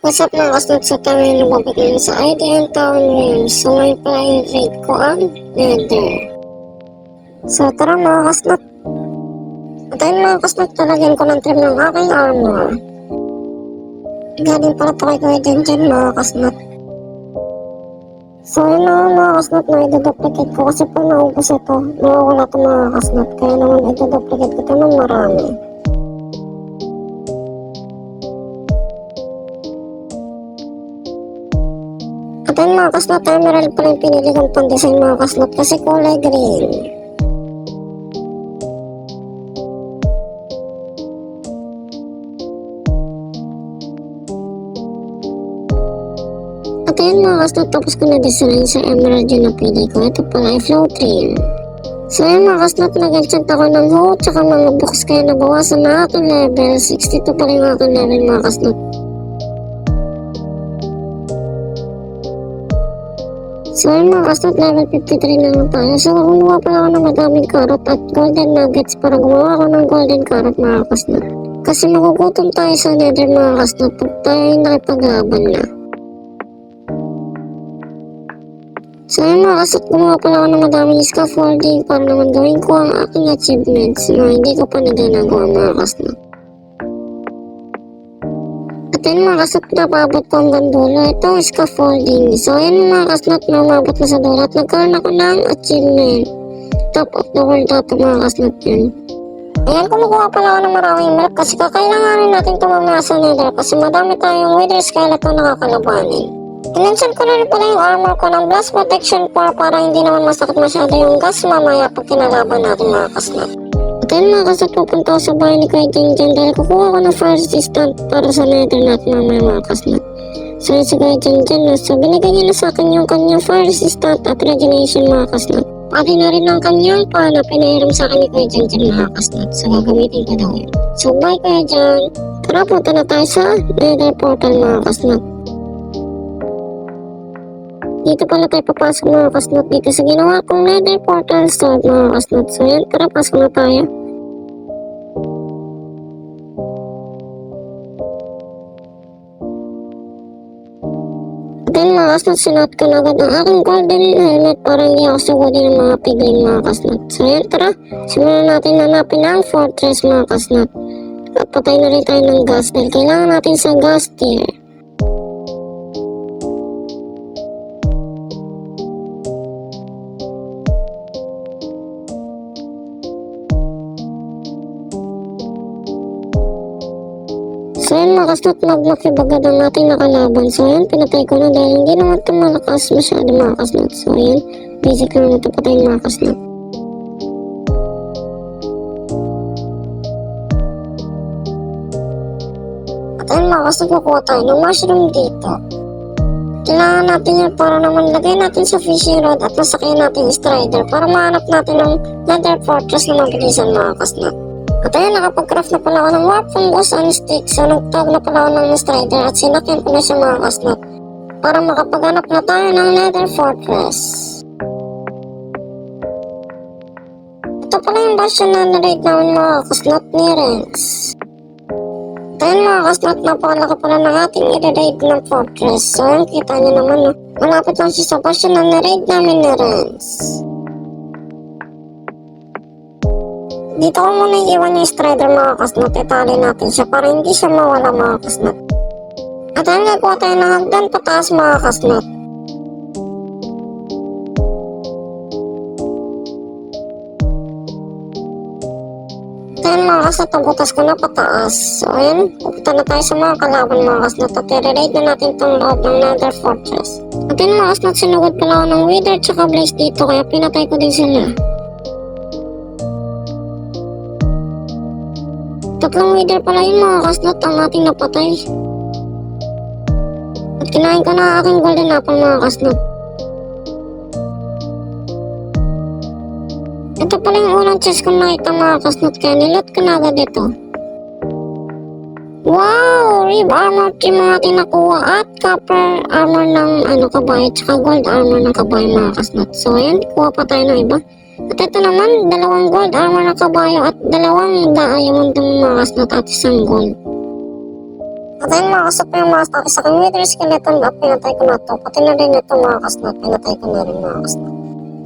What's up mga kasnot, sa tayo na mabigyan sa IDN Town Realms. So ngayon pala yung raid ko ang Nether. So tara mga kasnot. At ayun mga kasnot, talagyan ko ng trim ng aking armor. Galing pala ito kay Kuya Jen mga kasnot. So yun na mga kasnot na idoduplicate ko kasi pag naubos ito, nawawala ito mga kasnot. Kaya naman idoduplicate ko ito ng marami. At ayun mga kasnot, emerald pala yung pinili kong pang-design mga kasnot kasi kulay green. At ayun mga kasnot, tapos ko na-design sa emerald yung napili ko. Ito pala ay flow trim. So ayun mga kasnot, nag-enchant ako ng hoe tsaka mga books kaya nabawasan na aking level. 62 pa rin yung aking level mga kasnot. So ayun mga kasnot, level 53 na lang tayo. So kumuha pala ako ng madaming carrot at golden nuggets para gumawa ako ng golden carrot mga kasnot. Kasi magugutom tayo sa nether mga kasnot pag tayo nakipaglaban na. So ayun mga kasnot, gumawa pala ako ng madaming scaffolding para naman gawin ko ang aking achievements na hindi ko pa naginagawa mga kasnot. At ayun mga kasnot, napabot ko hanggang dulo itong scaffolding. So ayun mga kasnot, namabot na sa dulo at nagkaroon ako ng achievement. Top of the world ito mga kasnot yun. Ayan, kumukuha pala ako ng maraming milk kasi kakailanganin natin tumamaya sa nether kasi madami tayong wither skeleton na kakalabanin. Inenchant ko na rin pala yung armor ko ng blast protection para hindi naman masakit masyado yung gas mamaya pag kinalaban natin mga kasnot. At ayun mga kasnot, pupunta ako sa bahay ni Kuya Jen dahil kukuha ko ng fire resistant para sa nether natin mamaya mga kasnot. So yun si Kuya Jen, so binigay niya na sa akin yung kanyang fire resistant at regeneration mga kasnot. Pati na rin ang kanyang pan na pinahiram sa akin ni Kuya Jen mga kasnot. So gagamitin ko daw yun. So bye Kuya Jen. Tara, punta na tayo sa nether portal mga kasnot. Dito pala tayo papasok mga kasnot dito sa ginawa kong nether portal sword mga kasnot. So yan, tara pasok na tayo. Then mga kasnot, sinuot ko na agad ang aking golden helmet para hindi ako sugodin ng mga piglin mga kasnot. So yan, tara, simulan natin hanapin ang fortress mga kasnot. At patay na rin tayo ng gas dahil kailangan natin sa gas tier. So yun mga kasnot, nag-nakib agad ang ating nakalaban. So yun, pinatay ko na dahil hindi naman ito malakas masyado mga kasnot. So yun, basic lang ito patayin mga kasnot. At ayun mga kasnot, kukuha tayo ng mushroom dito. Kailangan natin yan para naman lagay natin sa fishing rod at masakyan natin yung strider para mahanap natin ng nether fortress na mabilisan mga kasnot. At ayun, nakapag-craft na pala ako ng warp fungus and stick. So nagtag na pala ako ng strider at sinakyan ko na siya mga kasnot para makapaghanap na tayo ng nether fortress. Ito pala yung bastion na na-raid namin mga kasnot ni Renz. At ayun mga kasnot, napakalaki pala ng ating i-raid ng fortress. So ayun, kita nyo naman no, malapit lang siya sa bastion na na-raid namin ni Renz. Dito ko muna iiwan yung strider mga kasnot, itali natin siya para hindi siya mawala mga kasnot. At ayun, nagkuha tayo ng hagdan pataas mga kasnot. At ayun mga kasnot, nabutas ko na pataas. So ayun, pupunta na tayo sa mga kalaban mga kasnot at i-raid na natin itong loob ng nether fortress. At ayun mga kasnot, sinugod pala ako ng wither tsaka blaze dito kaya pinatay ko din sila. Tatlong wither pala yun mga kasnot ang ating napatay. At kinain ko na ang aking golden apple mga kasnot. Ito pala yung unang chest kong nakita mga kasnot kaya nilot ko na agad ito. Wow! Rib armor team ang ating nakuha at copper armor ng kabayo tsaka gold armor ng kabayo mga kasnot. So ayan, kuha pa tayo ng iba. At ito naman, dalawang gold armor na kabayo at dalawang diamond ng mga kasnot at isang gold. At ayun mga kasnot, yung mga stake sa akin wither skeleton at pinatay ko na to. Pati na rin ito mga kasnot, pinatay ko na rin mga kasnot.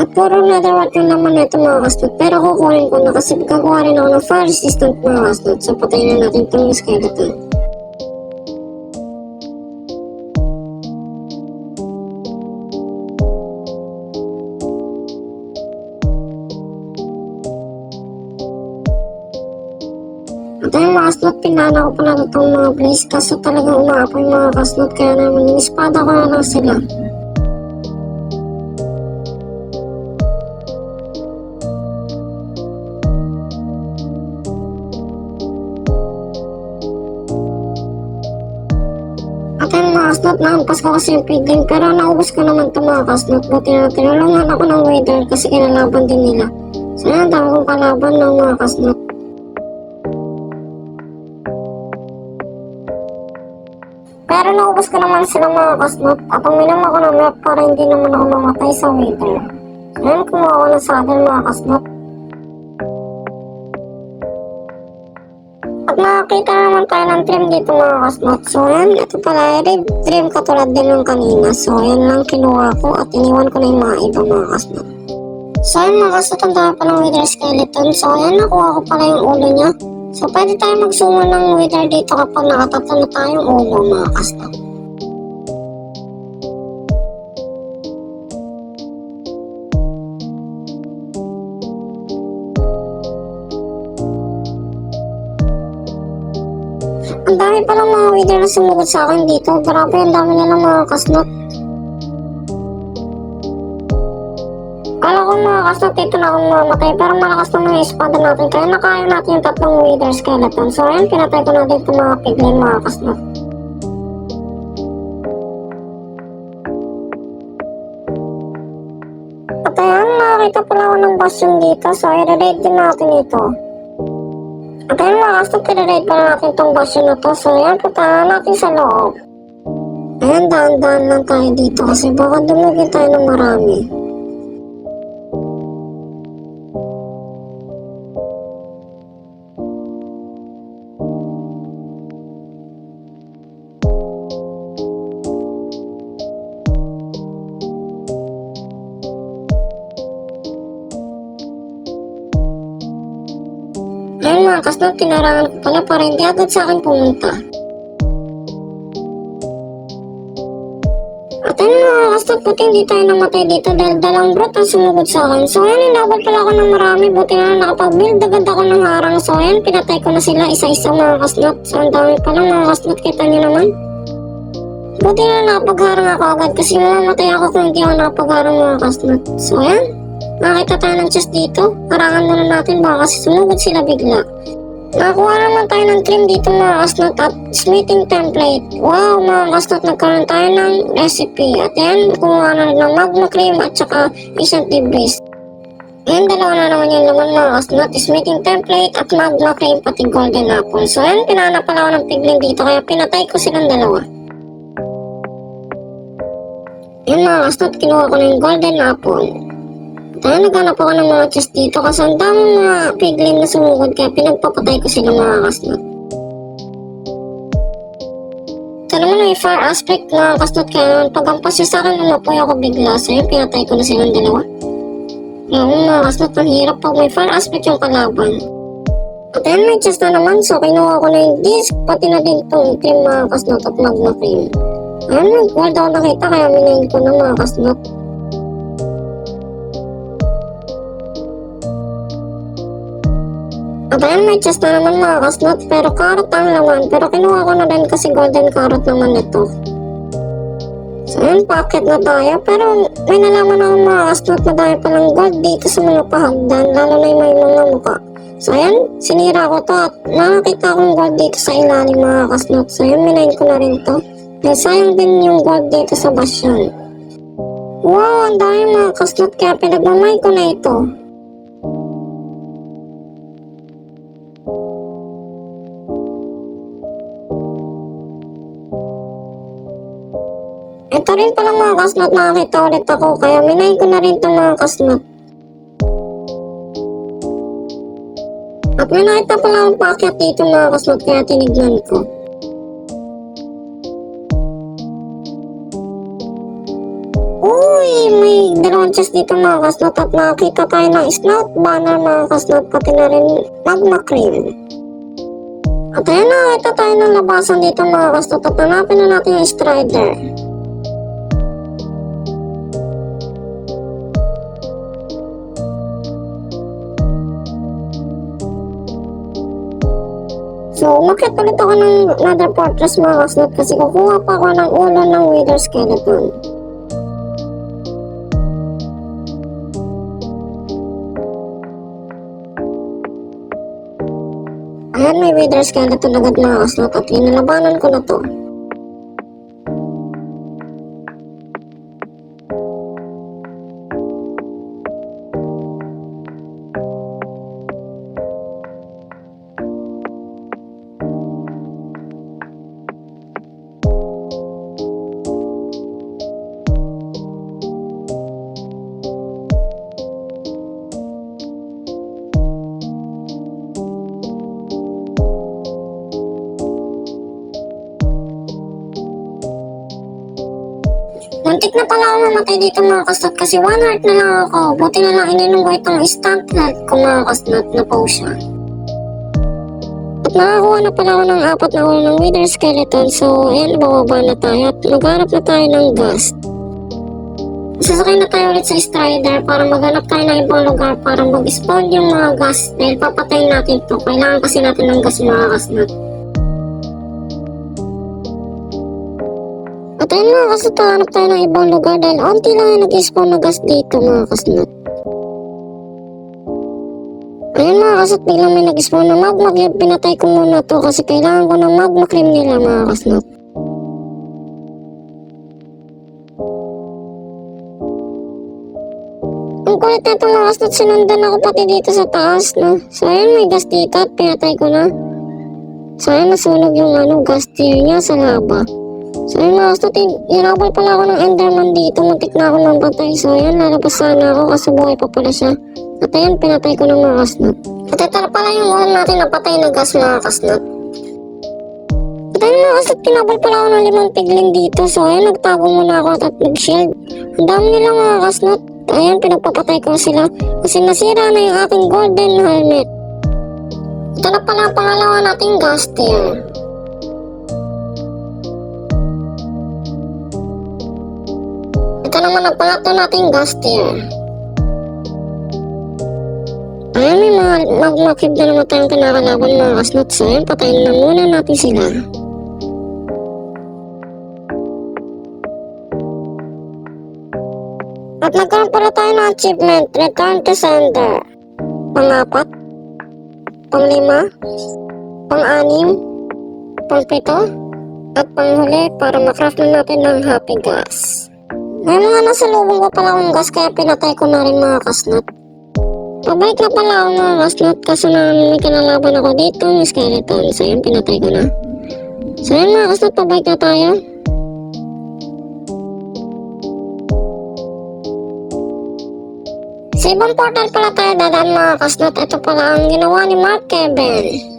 At puro netherwort yung naman ito mga kasnot, pero kukunin ko na kasi gagawa rin ako ng fire resistant mga kasnot. So patayin na natin itong skeleton. At ayun mga kasnot, pinana ko pa na itong mga blaze kasi talagang umaapoy mga kasnot, kaya naman yung espada ko na lang sila. At ayun mga kasnot, nahampas ko kasi yung piglin pero naubos ko naman ito mga kasnot. Buti na tinulungan ako ng wither kasi kinalaban din nila. So yan, dami kong kalaban ng mga kasnot. Pero naubos ko naman sila mga kasnot at uminom ako ng milk para hindi naman ako mamatay sa wither. So yan, kumuha ako ng saddle mga kasnot. At nakakita naman tayo ng trim dito mga kasnot. So yan, ito pala red trim katulad din ng kanina. So yan lang kinuha ko at iniwan ko na yung mga iba mga kasnot. So yan mga kasnot, ang dami pa ng wither skeleton. So yan, nakuha ko pala yung ulo niya. So pwede tayo magsumo ng wither dito kapag nakatatlo na tayong ulo mga kasnot. Ang dami palang mga wither na sumugod sa akin dito. Grabe, ang dami nilang mga kasnot. Kala ko mga kasnot, dito na akong mamatay pero malakas naman yung espada natin. Kaya nakaya natin yung tatlong wither skeleton. So ayan, pinatay ko na dito mga piglin mga kasnot. At ayan, nakakita pala ako ng bastion dito. So i-raid din natin ito. At ayun mga kasnot, i-raid pa natin itong bastion na to. So ayan, puntahan natin sa loob. Ayan, daan-daan lang tayo dito kasi baka dumugin tayo ng marami. Ayun mga kasnot, tinarangan ko pala para hindi agad sa akin pumunta. At ayun mga kasnot, buti hindi tayo namatay dito dahil dalang brot ang sumugod sa akin. So ayun, inabot pala ako ng marami, buti na nakapag-build agad ako ng harang. So ayun, pinatay ko na sila isa-isa mga kasnot. So ang dami pala mga kasnot, kita nyo naman. Buti na nakapagharang ako agad kasi mamamatay ako kung hindi ako nakapagharang mga kasnot. So ayun, nakita tayo ng chest dito. Harangan muna natin baka kasi sumugod sila bigla. Nakakuha naman tayo ng trim dito mga kasnot at smithing template. Wow mga kasnot, nagkaroon tayo ng recipe. At yan, kumuha na rin ng magma cream at saka isang debris. Yan, dalawa na naman yung laman mga kasnot. Smithing template at magma cream pati golden apple. So yan, pinanap pala ako ng piglin dito kaya pinatay ko silang dalawa. Yan mga kasnot, kinuha ko na yung golden apple. Kaya naghanap ako ng mga chest dito kasi ang daming mga piglin na sumugod kaya pinagpapatay ko sila mga kasnot. Ito naman may fire aspect mga kasnot kaya naman pagampas siya sa akin umapoy ako bigla. So yun, pinatay ko na silang dalawa. Ngayon mga kasnot, ang hirap pag may fire aspect yung kalaban. At ayun, may chest na naman so kinuha ko na yung disc pati na din itong cream mga kasnot at magma cream. Ayun, nag-gold ako nakita kaya minayin ko na mga kasnot. At ayun, may chest na naman mga kasnot pero carrot ang laman pero kinuha ko na din kasi golden carrot naman ito. So ayun, packet na tayo pero may nalaman akong mga kasnot na dahil palang gold dito sa mga pahagdan lalo na yung may mga muka. So ayun, sinira ko to at nakakita akong gold dito sa ilalim mga kasnot. So ayun, minayin ko na rin to. Dahil sayang din yung gold dito sa basyon. Wow, ang dami mga kasnot kaya pinagmamay ko na ito. Ito rin pala mga kasnot, nakakita ulit ako kaya minayin ko na rin itong mga kasnot. At may nakita pala akong packet dito mga kasnot kaya tinignan ko. launches dito mga kasnot at nakakita tayo ng snout banner mga kasnot, pati na rin magma cream. At ayan, nakakita tayo ng labasan dito mga kasnot at hanapin na natin yung Strider. So, umakyat ulit ako ng Nether Fortress mga kasnot kasi kukuha pa ako ng ulo ng Wither Skeleton. Ayan, may Wither Skeleton agad mga kasnot at linalabanan ko na to. Muntik na pala ako mamatay dito mga kasnot kasi 1 heart na lang ako. Buti na lang ininom ko itong instant health ko mga kasnot na potion. At nakakuha na pala ako ng 4 na ulo ng Wither Skeleton. So ayan, bababa na tayo at maghanap na tayo ng ghast. Sasakay na tayo ulit sa Strider para maghanap tayo ng ibang lugar para mag-spawn yung mga ghast dahil papatayin natin to. Kailangan kasi natin ng ghast mga kasnot. At ayun mga kasnot, hanap tayo ng ibang lugar dahil onti lang yung nag-spawn na ghast dito mga kasnot. Ayun mga kasnot, biglang may nag-spawn na magma cream. Pinatay ko muna to kasi kailangan ko ng magma cream nila mga kasnot. Ang kulit na itong mga kasnot, sinundan ako pati dito sa taas no. So ayun, may ghast dito at pinatay ko na. So ayun, nasunog yung ghast tier niya sa lava. So ayun mga kasnot, inabol pala ako ng Enderman dito, muntik na ako ng patay. So ayun, lalabas sana ako kasi buhay pa pala siya. At ayun, pinatay ko ng mga kasnot. At ito na pala yung ulam natin na patay na ghast mga kasnot. At ayun mga kasnot, kinabol pala ako ng 5 piglin dito. So ayun, nagtago muna ako at nag-shield. Ang dami nila mga kasnot. Ayun, pinagpapatay ko sila kasi nasira na yung aking golden helmet. Ito na pala ang pangalawa nating ghast tier. Ito naman ang pangatlo nating ghast tier. Ayun, may mga magma cube na naman tayong kinakalaban mga kasnot. So ayun, patayin na muna natin sila. At nagkaroon pala tayo ng achievement, Return to Sender. Pang-4, pang-5, pang-6, pang-7, at pang-huli para makraft na natin ng happy gas. May mga nasa lubong ko pala akong gas kaya pinatay ko na rin mga kasnot. Pabalik na pala ako mga kasnot kasi may kinalaban ako dito yung skeleton. So yun, pinatay ko na. So yun mga kasnot, pabalik na tayo. Sa ibang portal pala tayo dadaan mga kasnot. Ito pala ang ginawa ni Mark Kevin.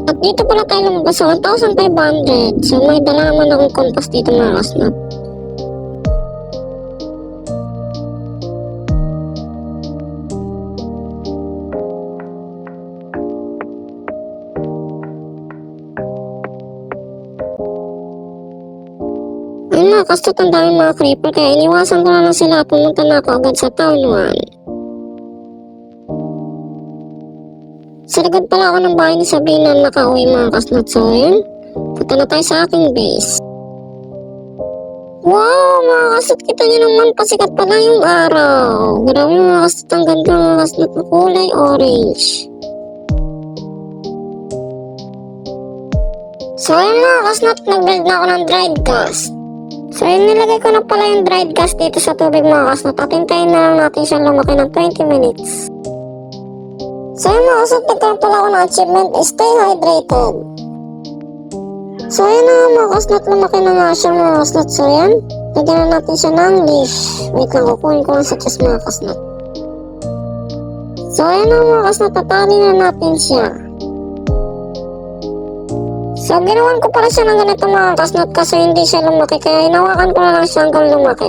At dito pala tayo lumabas sa 1,500. So may dala naman akong compass dito mga kasnot. Ayun mga kasnot, ang daming mga creeper kaya iniwasan ko na lang sila at pumunta na ako agad sa town 1. Sa likod pala ako ng bahay ni Sabina nakauwi mga kasnot. So ayun, punta na tayo sa aking base. Wow mga kasnot, kita nyo naman pasikat pala yung araw. Grabe mga kasnot, ang ganda mga kasnot na kulay orange. So ayun mga kasnot, nag-build na ako ng dried gas. So ayun, nilagay ko na pala yung dried gas dito sa tubig mga kasnot at hintayin na lang natin siya lumaki ng 20 minutes. So ayun mga kasnot, nagkaroon pala ako ng achievement, stay hydrated. So ayun na mga kasnot, lumaki na nga siya mga kasnot. So ayan, lagyan na natin siya ng leash. Wait lang, kukunin ko lang sa chest mga kasnot. So ayan na mga kasnot, tatali na natin siya. So ginawan ko pala siya ng ganito mga kasnot kasi hindi siya lumaki, kaya hinawakan ko na lang siya hanggang lumaki.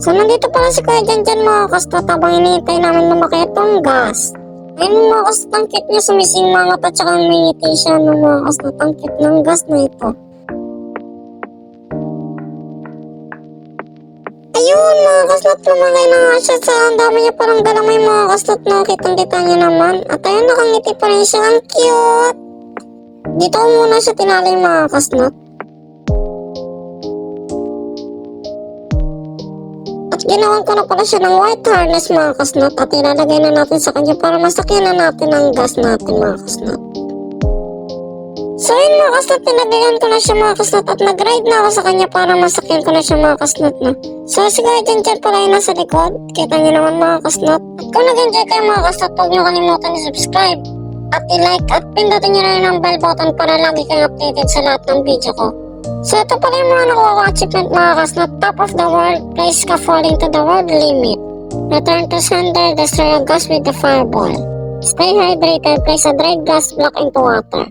So nandito pala si Kuya Janjan mga kasnot habang hinihintay namin lumaki itong gas. Ayun mga kasnot, ang cute niya, sumisinmangat at saka umingiti siya ng mga kasnot, ang cute ng gas na ito. Ayun mga kasnot, lumagay na nga siya sa ang dami niya parang galamay mga kasnot, no? Kitang-kita niya naman. At ayun, nakangiti pa rin siya, ang cute. Dito ko muna siya tinali mga kasnot. At ginawan ko na pala siya ng white harness mga kasnot at ilalagay na natin sa kanya para masakyan na natin ang gas natin mga kasnot. So yun mga kasnot, pinagayan ko na siya mga kasnot at nag-ride na ako sa kanya para masakyan ko na siya mga kasnot na. So siguro dyan pala yung nasa likod, kita nyo naman mga kasnot. At kung nag-enjoy kayo mga kasnot, huwag nyo kalimutan i-subscribe at i-like at pindutin nyo na rin ang bell button para lagi kayong updated sa lahat ng video ko. So ito pala yung mga nakuha ko achievement mga kasnot. Top of the world, place scaffolding to the world limit. Return to sender, destroy a gas with the fireball. Stay hydrated, place a dried gas block into water.